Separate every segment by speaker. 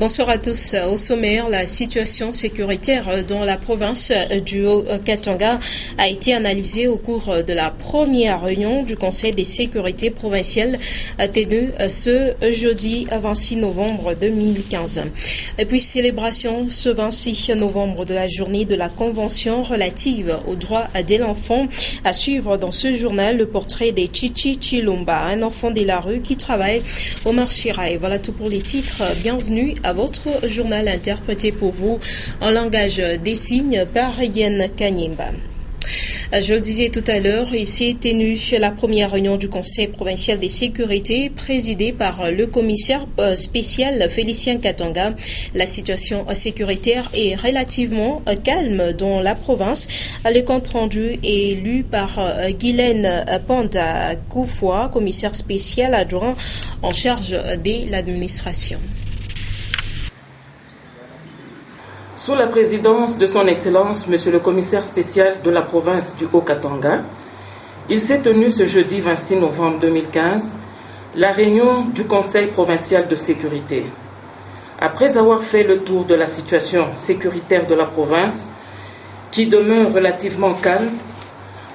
Speaker 1: Bonsoir à tous. Au sommaire, la situation sécuritaire dans la province du Haut-Katanga a été analysée au cours de la première réunion du Conseil des sécurités provinciales tenue ce jeudi 26 novembre 2015. Et puis, célébration ce 26 novembre de la journée de la Convention relative aux droits de l'enfant. À suivre dans ce journal le portrait de Chichi Chilumba, un enfant de la rue qui travaille au marché Rail. Voilà tout pour les titres. Bienvenue à votre journal interprété pour vous en langage des signes par Yen Kanyimba. Je le disais tout à l'heure, ici est tenue la première réunion du Conseil provincial des sécurités présidée par le commissaire spécial Félicien Katanga. La situation sécuritaire est relativement calme dans la province. Le compte rendu est lu par Guylaine Panda Koufoua, commissaire spécial adjoint en charge de l'administration.
Speaker 2: Sous la présidence de son Excellence, Monsieur le commissaire spécial de la province du Haut-Katanga, il s'est tenu ce jeudi 26 novembre 2015 la réunion du Conseil provincial de sécurité. Après avoir fait le tour de la situation sécuritaire de la province, qui demeure relativement calme,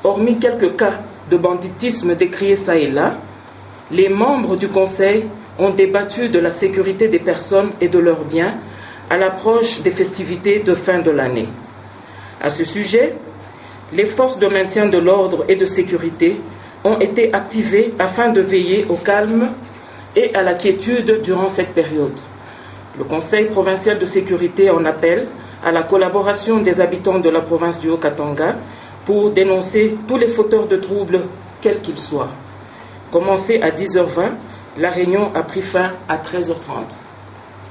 Speaker 2: hormis quelques cas de banditisme décriés çà et là, les membres du Conseil ont débattu de la sécurité des personnes et de leurs biens à l'approche des festivités de fin de l'année. À ce sujet, les forces de maintien de l'ordre et de sécurité ont été activées afin de veiller au calme et à la quiétude durant cette période. Le Conseil provincial de sécurité en appelle à la collaboration des habitants de la province du Haut-Katanga pour dénoncer tous les fauteurs de troubles, quels qu'ils soient. Commencé à 10h20, la réunion a pris fin à 13h30.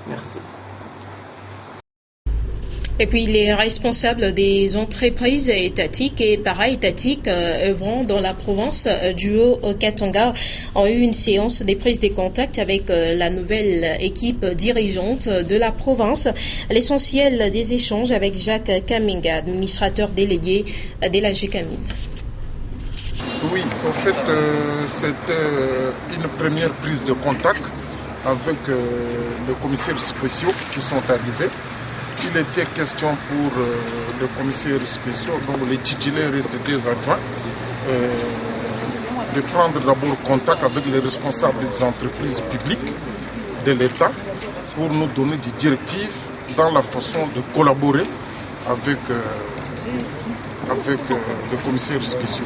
Speaker 2: Merci.
Speaker 1: Et puis, les responsables des entreprises étatiques et para-étatiques œuvrant dans la province du Haut-Katanga ont eu une séance de prise de contact avec la nouvelle équipe dirigeante de la province. L'essentiel des échanges avec Jacques Kaminga, administrateur délégué de la GECAMINE.
Speaker 3: Oui, en fait, c'était une première prise de contact avec les commissaires spéciaux qui sont arrivés. Il était question pour les commissaires spéciaux, donc les titulaires et ses deux adjoints, de prendre d'abord contact avec les responsables des entreprises publiques de l'État pour nous donner des directives dans la façon de collaborer avec les commissaires spéciaux.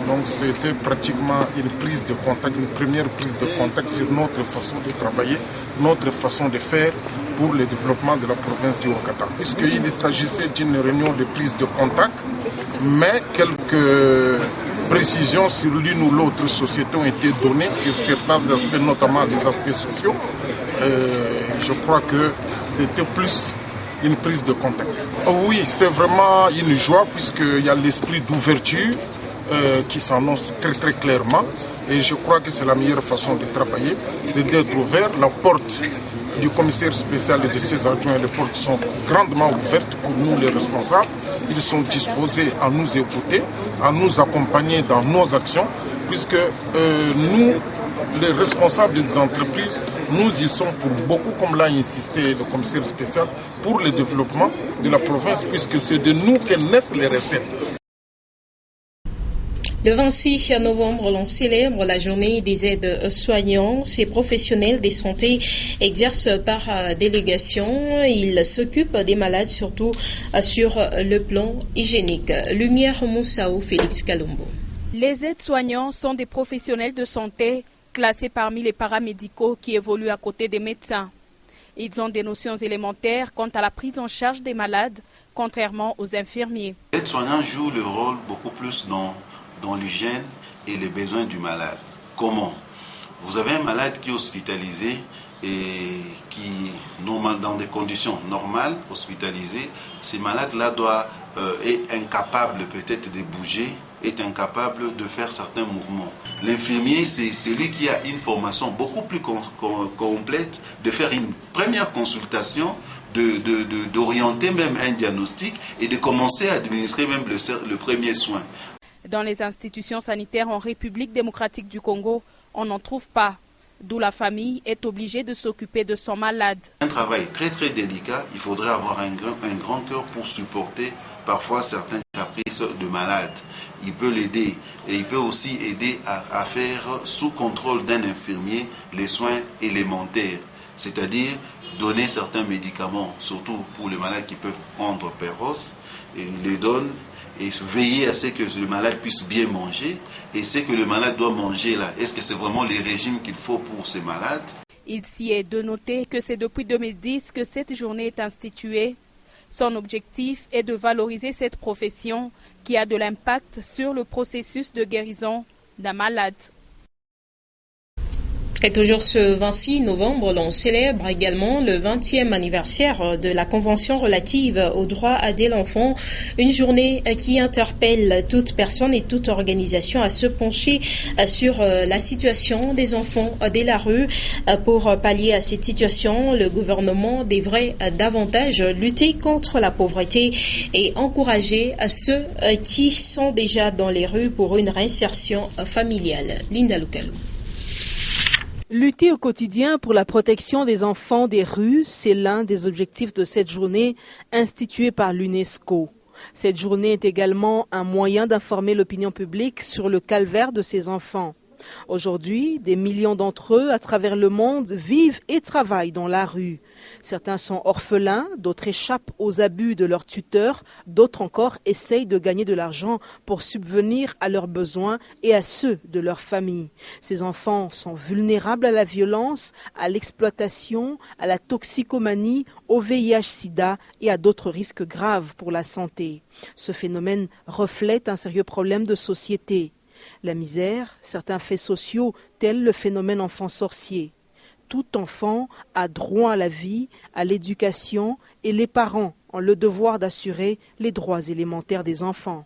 Speaker 3: Donc c'était pratiquement une prise de contact, une première prise de contact sur notre façon de travailler, notre façon de faire pour le développement de la province du Haut-Katanga. Puisqu'il s'agissait d'une réunion de prise de contact, mais quelques précisions sur l'une ou l'autre société ont été données sur certains aspects, notamment les aspects sociaux. Je crois que c'était plus une prise de contact. Oui, c'est vraiment une joie puisqu'il y a l'esprit d'ouverture qui s'annonce très très clairement et je crois que c'est la meilleure façon de travailler, c'est d'être ouvert. La porte du commissaire spécial et de ses adjoints, les portes sont grandement ouvertes pour nous les responsables. Ils sont disposés à nous écouter, à nous accompagner dans nos actions, puisque nous, les responsables des entreprises, nous y sommes pour beaucoup, comme l'a insisté le commissaire spécial, pour le développement de la province, puisque c'est de nous que naissent les recettes.
Speaker 1: Le 26 novembre, l'on célèbre la journée des aides soignants. Ces professionnels de santé exercent par délégation. Ils s'occupent des malades, surtout sur le plan hygiénique. Lumière Moussao, Félix Kalombo.
Speaker 4: Les aides-soignants sont des professionnels de santé classés parmi les paramédicaux qui évoluent à côté des médecins. Ils ont des notions élémentaires quant à la prise en charge des malades, contrairement aux infirmiers.
Speaker 5: Les aides-soignants jouent le rôle beaucoup plus dans l'hygiène et les besoins du malade. Comment? Vous avez un malade qui est hospitalisé et qui, dans des conditions normales, hospitalisé, ce malade-là est incapable peut-être de bouger, est incapable de faire certains mouvements. L'infirmier, c'est celui qui a une formation beaucoup plus complète, de faire une première consultation, d'orienter même un diagnostic et de commencer à administrer même le premier soin.
Speaker 4: Dans les institutions sanitaires en République démocratique du Congo, on n'en trouve pas. d'où la famille est obligée de s'occuper de son malade.
Speaker 5: Un travail très très délicat, il faudrait avoir un grand cœur pour supporter parfois certains caprices de malade. Il peut l'aider et il peut aussi aider à faire sous contrôle d'un infirmier les soins élémentaires, c'est-à-dire donner certains médicaments, surtout pour les malades qui peuvent prendre Perros, et il les donne et veiller à ce que le malade puisse bien manger. Et ce que le malade doit manger là, est-ce que c'est vraiment les régimes qu'il faut pour ces malades?
Speaker 4: Il s'y est de noter que c'est depuis 2010 que cette journée est instituée. Son objectif est de valoriser cette profession qui a de l'impact sur le processus de guérison d'un malade.
Speaker 1: Et toujours ce 26 novembre, l'on célèbre également le 20e anniversaire de la Convention relative aux droits de l'enfant, une journée qui interpelle toute personne et toute organisation à se pencher sur la situation des enfants de la rue. Pour pallier à cette situation, le gouvernement devrait davantage lutter contre la pauvreté et encourager ceux qui sont déjà dans les rues pour une réinsertion familiale. Linda Lukalou.
Speaker 6: Lutter au quotidien pour la protection des enfants des rues, c'est l'un des objectifs de cette journée instituée par l'UNESCO. Cette journée est également un moyen d'informer l'opinion publique sur le calvaire de ces enfants. Aujourd'hui, des millions d'entre eux à travers le monde vivent et travaillent dans la rue. Certains sont orphelins, d'autres échappent aux abus de leurs tuteurs, d'autres encore essayent de gagner de l'argent pour subvenir à leurs besoins et à ceux de leur famille. Ces enfants sont vulnérables à la violence, à l'exploitation, à la toxicomanie, au VIH-Sida et à d'autres risques graves pour la santé. Ce phénomène reflète un sérieux problème de société. La misère, certains faits sociaux tels le phénomène enfant sorcier. Tout enfant a droit à la vie, à l'éducation et les parents ont le devoir d'assurer les droits élémentaires des enfants.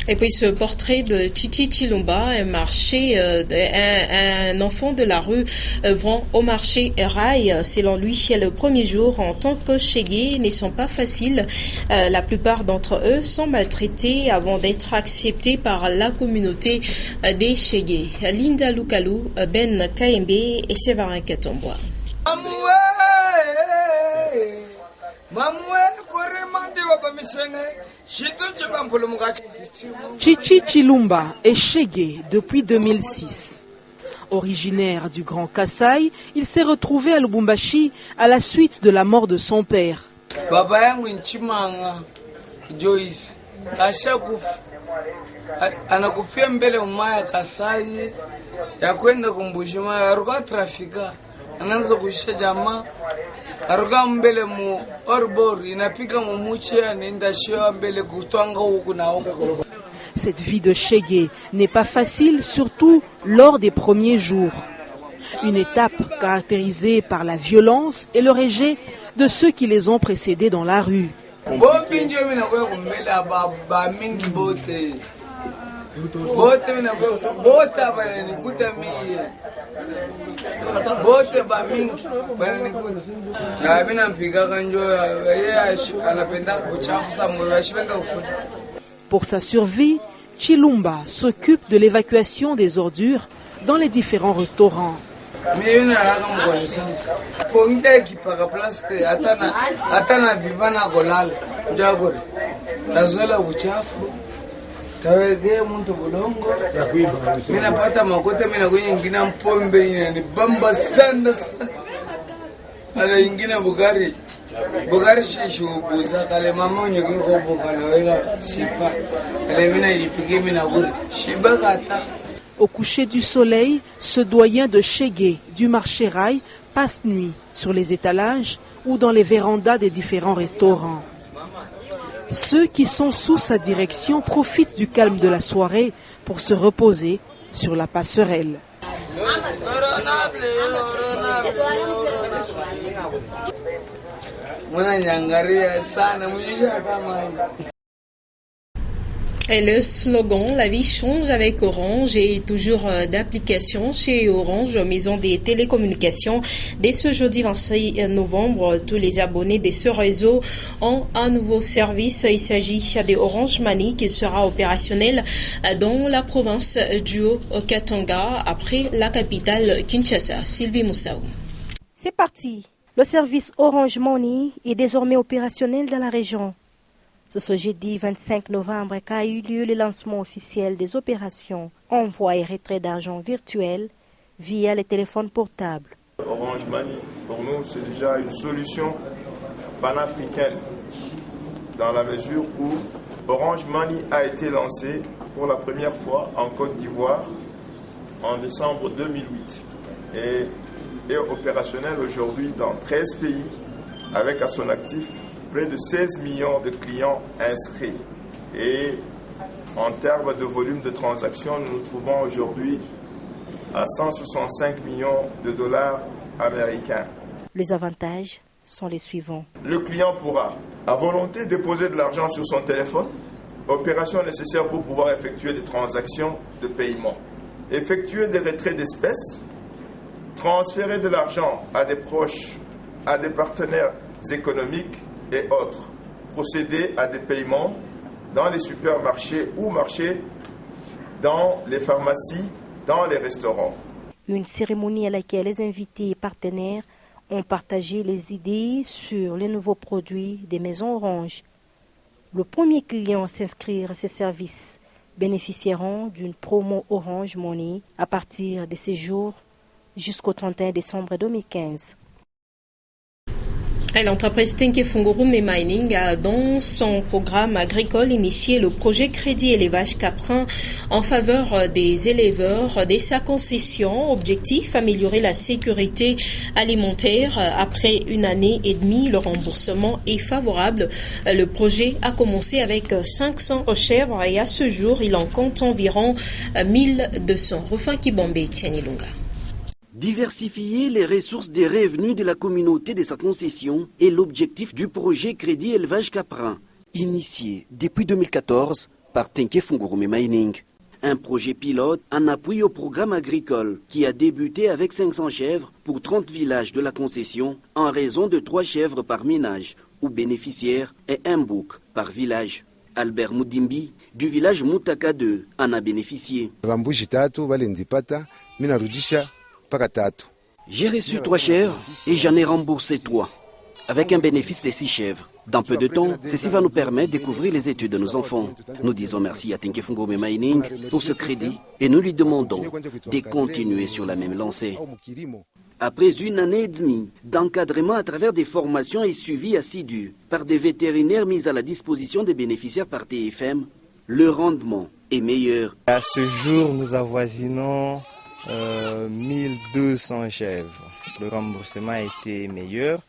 Speaker 1: Et puis ce portrait de Chichi Chilumba, un enfant de la rue vend au marché Rail. Selon lui, le premier jour en tant que chégué ne sont pas faciles. La plupart d'entre eux sont maltraités avant d'être acceptés par la communauté des chégués. Linda Lukalou, Ben Kaembe et Séverin Katomboa.
Speaker 6: Chichi Chilumba est chégué depuis 2006. Originaire du Grand Kasaï, il s'est retrouvé à Lubumbashi à la suite de la mort de son père.
Speaker 7: Joyce ashakufa anakufia mbele umaya Kasai ya kwenda kumbushima yaruka trafika anaanza kuisha jamaa aruka mbele mu orbor inapika mumuche anaenda shia mbele kutwanga huku na huku.
Speaker 6: Cette vie de chégué n'est pas facile, surtout lors des premiers jours. Une étape caractérisée par la violence et le rejet de ceux qui les ont précédés dans la rue. Pour sa survie, Chilumba s'occupe de l'évacuation des ordures dans les différents restaurants. Au coucher du soleil, ce doyen de chégué du marché Rail passe nuit sur les étalages ou dans les vérandas des différents restaurants. Ceux qui sont sous sa direction profitent du calme de la soirée pour se reposer sur la passerelle.
Speaker 1: Et le slogan « La vie change avec Orange » est toujours d'application chez Orange, maison des télécommunications. Dès ce jeudi 26 novembre, tous les abonnés de ce réseau ont un nouveau service. Il s'agit de Orange Money qui sera opérationnel dans la province du Haut-Katanga après la capitale Kinshasa. Sylvie Moussaou.
Speaker 8: C'est parti. Le service Orange Money est désormais opérationnel dans la région. Ce jeudi 25 novembre qu'a eu lieu le lancement officiel des opérations envoi et retrait d'argent virtuel via les téléphones portables.
Speaker 9: Orange Money, pour nous, c'est déjà une solution panafricaine dans la mesure où Orange Money a été lancé pour la première fois en Côte d'Ivoire en décembre 2008 et est opérationnel aujourd'hui dans 13 pays avec à son actif près de 16 millions de clients inscrits. Et en termes de volume de transactions, nous nous trouvons aujourd'hui à 165 millions de dollars américains.
Speaker 8: Les avantages sont les suivants.
Speaker 9: Le client pourra, à volonté, déposer de l'argent sur son téléphone, opération nécessaire pour pouvoir effectuer des transactions de paiement, effectuer des retraits d'espèces, transférer de l'argent à des proches, à des partenaires économiques et autres, procéder à des paiements dans les supermarchés ou marchés, dans les pharmacies, dans les restaurants.
Speaker 8: Une cérémonie à laquelle les invités et partenaires ont partagé les idées sur les nouveaux produits des maisons Orange. Le premier client à s'inscrire à ces services bénéficieront d'une promo Orange Money à partir de ces jours jusqu'au 31 décembre 2015.
Speaker 1: L'entreprise Tenke Fungurume Mining a dans son programme agricole initié le projet Crédit Élevage Caprin en faveur des éleveurs de sa concession. Objectif, améliorer la sécurité alimentaire. Après une année et demie, le remboursement est favorable. Le projet a commencé avec 500 chèvres et à ce jour, il en compte environ 1200. Rufin Kibombe, Tianilunga.
Speaker 10: Diversifier les ressources des revenus de la communauté de sa concession est l'objectif du projet Crédit Élevage Caprin, initié depuis 2014 par Tenke Fungurume Mining. Un projet pilote en appui au programme agricole qui a débuté avec 500 chèvres pour 30 villages de la concession en raison de 3 chèvres par ménage ou bénéficiaire et 1 bouc par village. Albert Moudimbi du village Moutaka 2 en a bénéficié. J'ai reçu 3 chèvres et j'en ai remboursé 3, avec un bénéfice de 6 chèvres. Dans peu de temps, ceci va nous permettre de couvrir les études de nos enfants. Nous disons merci à Tenke Fungurume Mining pour ce crédit et nous lui demandons de continuer sur la même lancée. Après une année et demie d'encadrement à travers des formations et suivis assidus par des vétérinaires mis à la disposition des bénéficiaires par TFM, le rendement est meilleur.
Speaker 11: À ce jour, nous avoisinons 1200 chèvres. Le remboursement a été meilleur.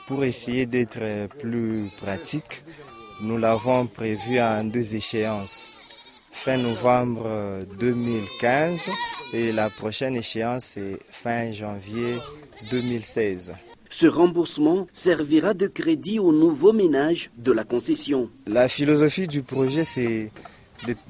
Speaker 11: Pour essayer d'être plus pratique, nous l'avons prévu en 2 échéances. Fin novembre 2015 et la prochaine échéance est fin janvier 2016.
Speaker 10: Ce remboursement servira de crédit aux nouveaux ménages de la concession.
Speaker 11: La philosophie du projet, c'est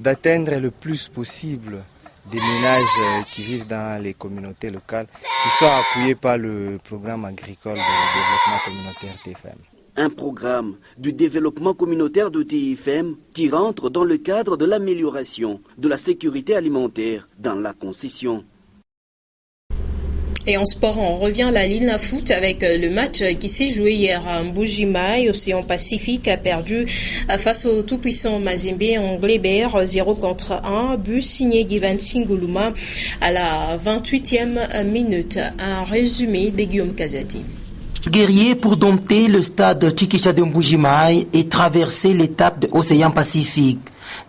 Speaker 11: d'atteindre le plus possible des ménages qui vivent dans les communautés locales, qui sont appuyés par le programme agricole de développement communautaire TFM.
Speaker 10: Un programme du développement communautaire de TFM qui rentre dans le cadre de l'amélioration de la sécurité alimentaire dans la concession.
Speaker 1: Et en sport, on revient à la Lina Foot avec le match qui s'est joué hier à Mbuji-Mayi. Océan Pacifique a perdu face au tout-puissant Mazembe Anglebert 0-1. But signé Givan Singuluma à la 28e minute. Un résumé de Guillaume Kazadi.
Speaker 12: Guerrier pour dompter le stade Tchikisha de Mbuji-Mayi et traverser l'étape de Océan Pacifique.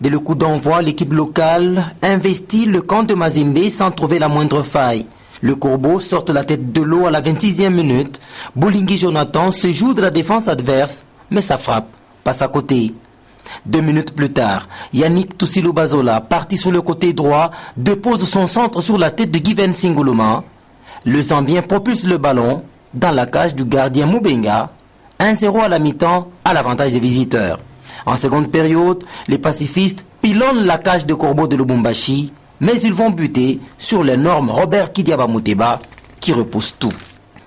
Speaker 12: Dès le coup d'envoi, l'équipe locale investit le camp de Mazembe sans trouver la moindre faille. Le Corbeau sort la tête de l'eau à la 26e minute. Boulingui Jonathan se joue de la défense adverse, mais sa frappe passe à côté. 2 minutes plus tard, Yannick Toussilou Bazola, parti sur le côté droit, dépose son centre sur la tête de Given Singuluma. Le Zambien propulse le ballon dans la cage du gardien Moubenga. 1-0 à la mi-temps à l'avantage des visiteurs. En seconde période, les pacifistes pilonnent la cage de Corbeau de Lubumbashi, mais ils vont buter sur l'énorme Robert Kidiaba Muteba qui repousse tout.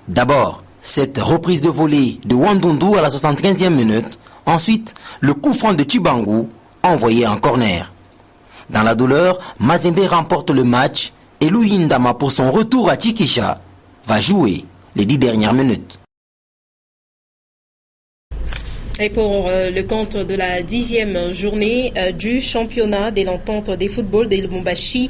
Speaker 12: D'abord, cette reprise de volée de Wandundu à la 75e minute. Ensuite, le coup franc de Chibangu envoyé en corner. Dans la douleur, Mazembe remporte le match et Louis Ndama, pour son retour à Chikisha, va jouer les 10 dernières minutes.
Speaker 1: Et pour le compte de la 10e journée du championnat de l'entente des footballs de Lubumbashi,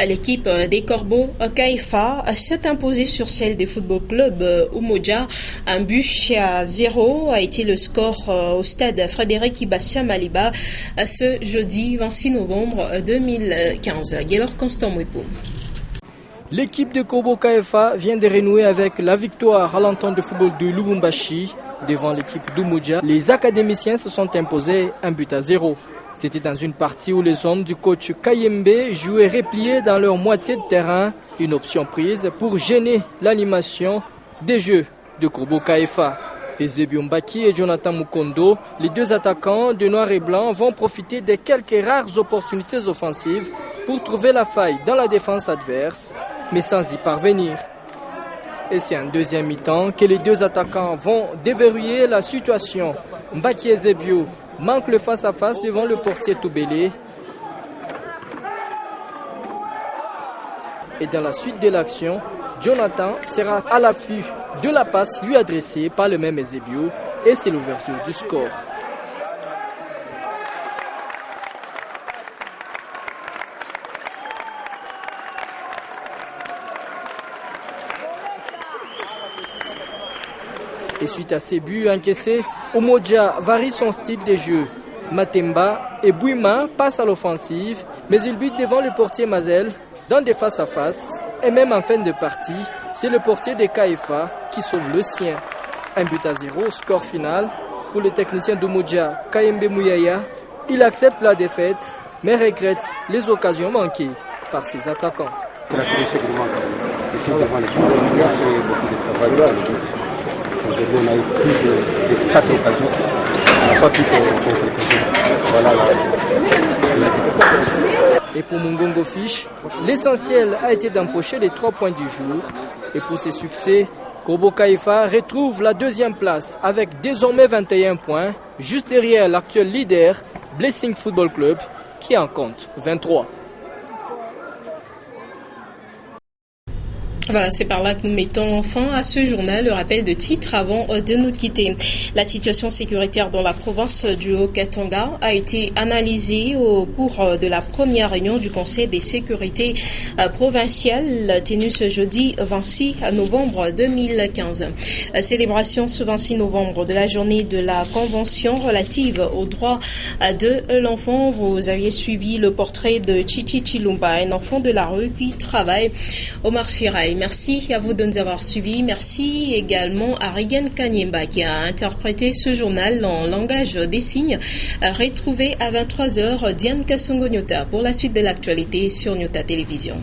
Speaker 1: l'équipe des Corbeaux Kaifa s'est imposée sur celle des football club Umoja. Un but à 0 a été le score au stade Frédéric Ibassia Maliba ce jeudi 26 novembre 2015. Gaylor Constant Mouipo.
Speaker 13: L'équipe de Corbeaux Kaifa vient de renouer avec la victoire à l'entente de football de Lubumbashi. Devant l'équipe d'Umoja, les académiciens se sont imposés 1-0. C'était dans une partie où les hommes du coach Kayembe jouaient repliés dans leur moitié de terrain, une option prise pour gêner l'animation des jeux de Corbeaux Kaifa. Ezebiou Mbaki et Jonathan Mukondo, les deux attaquants de noir et blanc, vont profiter des quelques rares opportunités offensives pour trouver la faille dans la défense adverse, mais sans y parvenir. Et c'est en deuxième mi-temps que les deux attaquants vont déverrouiller la situation. Mbaki et Ezebiou manquent le face-à-face devant le portier Toubélé. Et dans la suite de l'action, Jonathan sera à l'affût de la passe lui adressée par le même Ezebiou et c'est l'ouverture du score. Et suite à ces buts encaissés, Umoja varie son style de jeu. Matemba et Bouima passent à l'offensive, mais ils butent devant le portier Mazel dans des face-à-face. Et même en fin de partie, c'est le portier de Kaifa qui sauve le sien. 1-0, score final. Pour le technicien d'Umoja, Kayembe Mouyaya, il accepte la défaite, mais regrette les occasions manquées par ses attaquants.
Speaker 14: Aujourd'hui, on a eu plus de 4 occasions. On n'a pas pu concrétiser. Voilà
Speaker 13: Et pour Mungongo Fish, l'essentiel a été d'empocher les 3 points du jour. Et pour ses succès, Corbeaux Kaifa retrouve la deuxième place avec désormais 21 points, juste derrière l'actuel leader, Blessing Football Club, qui en compte 23.
Speaker 1: Voilà, c'est par là que nous mettons fin à ce journal. Le rappel de titres avant de nous quitter. La situation sécuritaire dans la province du Haut-Katanga a été analysée au cours de la première réunion du Conseil des sécurités provinciales tenue ce jeudi 26 novembre 2015. Célébration ce 26 novembre de la journée de la Convention relative aux droits de l'enfant. Vous aviez suivi le portrait de Chichi Chilumba, un enfant de la rue qui travaille au Marchirail. Merci à vous de nous avoir suivis. Merci également à Regan Kanyemba qui a interprété ce journal en langage des signes. Retrouvez à 23h Diane Kassongo Nyota pour la suite de l'actualité sur Nyota Télévision.